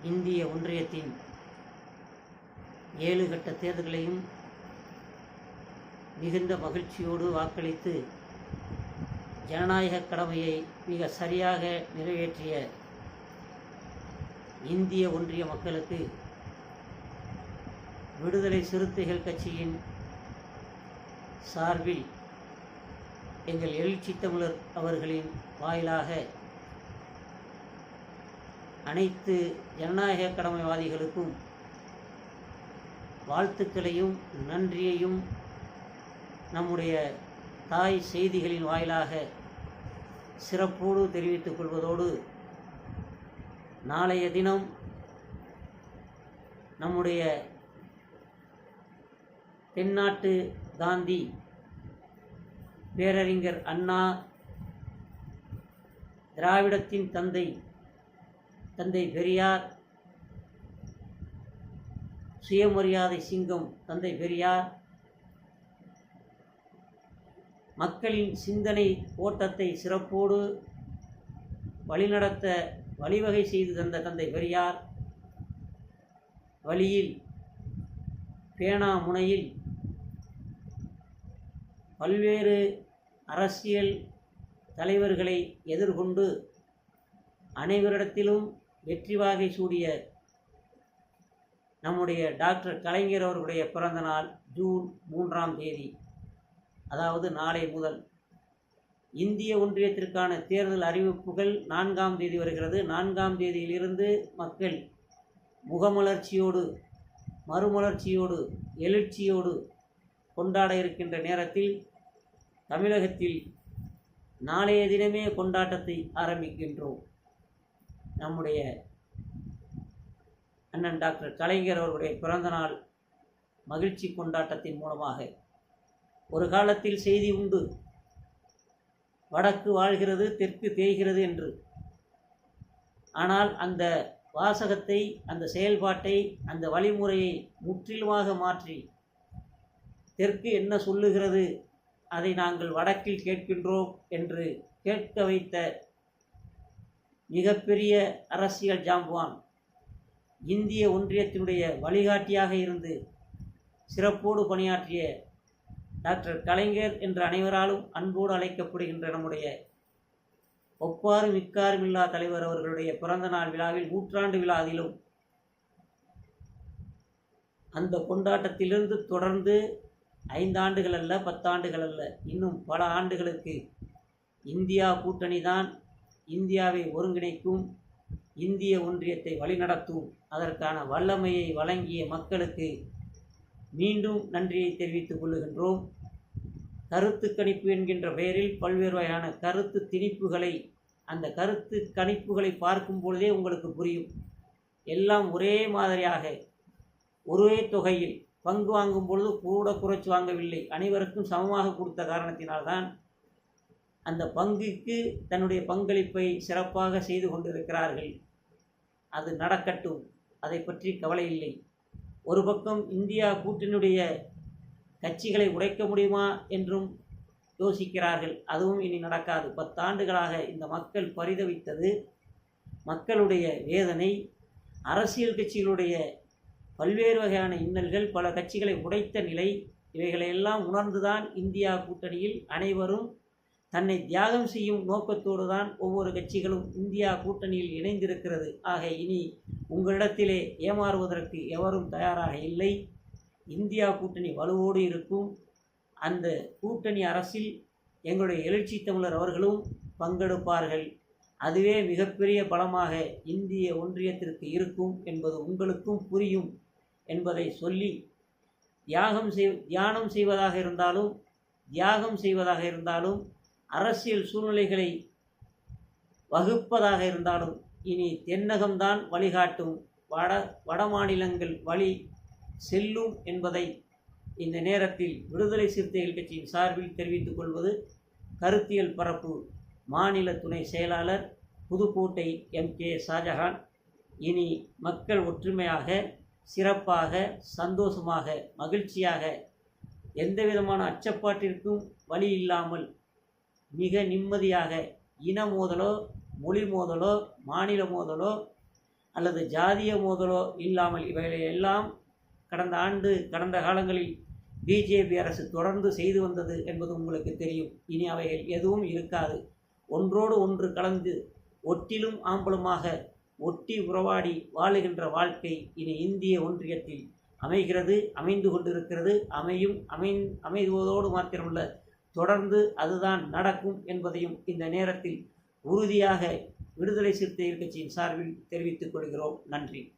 இந்திய ஒன்றியத்தின் 7 கட்ட தேர்தல்களையும் மிகுந்த மகிழ்ச்சியோடு வாக்களித்து ஜனநாயக கடமையை மிக சரியாக நிறைவேற்றிய இந்திய ஒன்றிய மக்களுக்கு விடுதலை சிறுத்தைகள் கட்சியின் சார்பில் எங்கள் எழுச்சி தமிழர் அவர்களின் வாயிலாக அனைத்து ஜனநாயக கடமைவாதிகளுக்கும் வாழ்த்துக்களையும் நன்றியையும் நம்முடைய தாய் செய்திகளின் வாயிலாக சிறப்போடு தெரிவித்துக் கொள்வதோடு நாளைய தினம் நம்முடைய தென்னாட்டு காந்தி பேரறிஞர் அண்ணா, திராவிடத்தின் தந்தை பெரியார், சுயமரியாதை சிங்கம் தந்தை பெரியார், மக்களின் சிந்தனை ஓட்டத்தை சிறப்போடு வழிநடத்த வழிவகை செய்து தந்த தந்தை பெரியார் வழியில் பேனா முனையில் பல்வேறு அரசியல் தலைவர்களை எதிர்கொண்டு அனைவரிடத்திலும் வெற்றி வாகை சூடிய நம்முடைய டாக்டர் கலைஞர் அவர்களுடைய பிறந்த நாள் ஜூன் 3ஆம் தேதி, அதாவது நாளை முதல் இந்திய ஒன்றியத்திற்கான தேர்தல் அறிவிப்புகள் 4ஆம் தேதி வருகிறது. 4ஆம் தேதியிலிருந்து மக்கள் முகமலர்ச்சியோடு மறுமலர்ச்சியோடு எழுச்சியோடு கொண்டாட இருக்கின்ற நேரத்தில் தமிழகத்தில் நாளைய தினமே கொண்டாட்டத்தை ஆரம்பிக்கின்றோம். நம்முடைய அண்ணன் டாக்டர் கலைஞர் அவர்களுடைய பிறந்தநாள் மகிழ்ச்சி கொண்டாட்டத்தின் மூலமாக ஒரு காலத்தில் செய்தி உண்டு, வடக்கு வாழ்கிறது தெற்கு தேய்கிறது என்று. ஆனால் அந்த வாசகத்தை, அந்த செயல்பாட்டை, அந்த வழிமுறையை முற்றிலுமாக மாற்றி தெற்கு என்ன சொல்லுகிறது அதை நாங்கள் வடக்கில் கேட்கின்றோம் என்று கேட்க வைத்த மிகப்பெரிய அரசியல் ஜாம்பவான், இந்திய ஒன்றியத்தினுடைய வழிகாட்டியாக இருந்து சிறப்போடு பணியாற்றிய டாக்டர் கலைஞர் என்ற அனைவராலும் அன்போடு அழைக்கப்படுகின்ற நம்முடைய ஒப்பாரும் மிக்காரும் இல்லா தலைவர் அவர்களுடைய பிறந்த நாள் விழாவில் 100ஆண்டு விழாவிலும் அந்த கொண்டாட்டத்திலிருந்து தொடர்ந்து 5 ஆண்டுகள் அல்ல, 10 ஆண்டுகள் அல்ல, இன்னும் பல ஆண்டுகளுக்கு இந்தியா கூட்டணி தான் இந்தியாவை ஒருங்கிணைக்கும், இந்திய ஒன்றியத்தை வழிநடத்தும். அதற்கான வல்லமையை வழங்கிய மக்களுக்கு மீண்டும் நன்றியை தெரிவித்துக் கொள்ளுகின்றோம். கருத்து கணிப்பு என்கின்ற பெயரில் பல்வேறு வகையான கருத்து திணிப்புகளை, அந்த கருத்து கணிப்புகளை பார்க்கும் பொழுதே உங்களுக்கு புரியும், எல்லாம் ஒரே மாதிரியாக ஒரே தொகையில் பங்கு வாங்கும் பொழுது கூட குறைச்சி வாங்கவில்லை, அனைவருக்கும் சமமாக கொடுத்த காரணத்தினால்தான் அந்த பங்குக்கு தன்னுடைய பங்களிப்பை சிறப்பாக செய்து கொண்டிருக்கிறார்கள். அது நடக்கட்டும், அதை பற்றி கவலை இல்லை. ஒரு பக்கம் இந்தியா கூட்டணியுடைய கட்சிகளை உடைக்க முடியுமா என்றும் யோசிக்கிறார்கள். அதுவும் இனி நடக்காது. 10 ஆண்டுகளாக இந்த மக்கள் பரிதவித்தது, மக்களுடைய வேதனை, அரசியல் கட்சிகளுடைய பல்வேறு வகையான இன்னல்கள், பல கட்சிகளை உடைத்த நிலை, இவைகளையெல்லாம் உணர்ந்துதான் இந்தியா கூட்டணியில் அனைவரும் தன்னை தியாகம் செய்யும் நோக்கத்தோடு தான் ஒவ்வொரு கட்சிகளும் இந்தியா கூட்டணியில் இணைந்திருக்கிறது. ஆக இனி உங்களிடத்திலே ஏமாறுவதற்கு எவரும் தயாராக இல்லை. இந்தியா கூட்டணி வலுவோடு இருக்கும். அந்த கூட்டணி அரசில் எங்களுடைய எழுச்சி தமிழர் அவர்களும் பங்கெடுப்பார்கள். அதுவே மிகப்பெரிய பலமாக இந்திய ஒன்றியத்திற்கு இருக்கும் என்பது உங்களுக்கும் புரியும் என்பதை சொல்லி, தியானம் செய்வதாக இருந்தாலும் அரசியல் சூழ்நிலைகளை வகுப்பதாக இருந்தாலும் இனி தென்னகம்தான் வழிகாட்டும், வட மாநிலங்கள் வழி செல்லும் என்பதை இந்த நேரத்தில் விடுதலை சிறுத்தைகள் கட்சியின் சார்பில் தெரிவித்துக் கொள்வது கருத்தியல் பரப்பு மாநில துணை செயலாளர் புதுக்கோட்டை MK ஷாஜஹான். இனி மக்கள் ஒற்றுமையாக, சிறப்பாக, சந்தோஷமாக, மகிழ்ச்சியாக, எந்தவிதமான அச்சப்பாட்டிற்கும் வழி இல்லாமல் மிக நிம்மதியாக இன மோதலோ, மொழி மோதலோ, மாநில மோதலோ அல்லது ஜாதிய மோதலோ இல்லாமல் இவைகளை எல்லாம் கடந்த காலங்களில் பிஜேபி அரசு தொடர்ந்து செய்து வந்தது என்பது உங்களுக்கு தெரியும். இனி அவைகள் எதுவும் இருக்காது. ஒன்றோடு ஒன்று கலந்து ஒட்டிலும் ஆம்பலுமாக ஒட்டி உறவாடி வாழுகின்ற வாழ்க்கை இனி இந்திய ஒன்றியத்தில் அமைந்து கொண்டிருக்கிறது. அமைவதோடு மாத்திரமல்ல, தொடர்ந்து அதுதான் நடக்கும் என்பதையும் இந்த நேரத்தில் உறுதியாக விடுதலை சிறுத்தைகள் கட்சியின் சார்பில் தெரிவித்துக் கொள்கிறோம். நன்றி.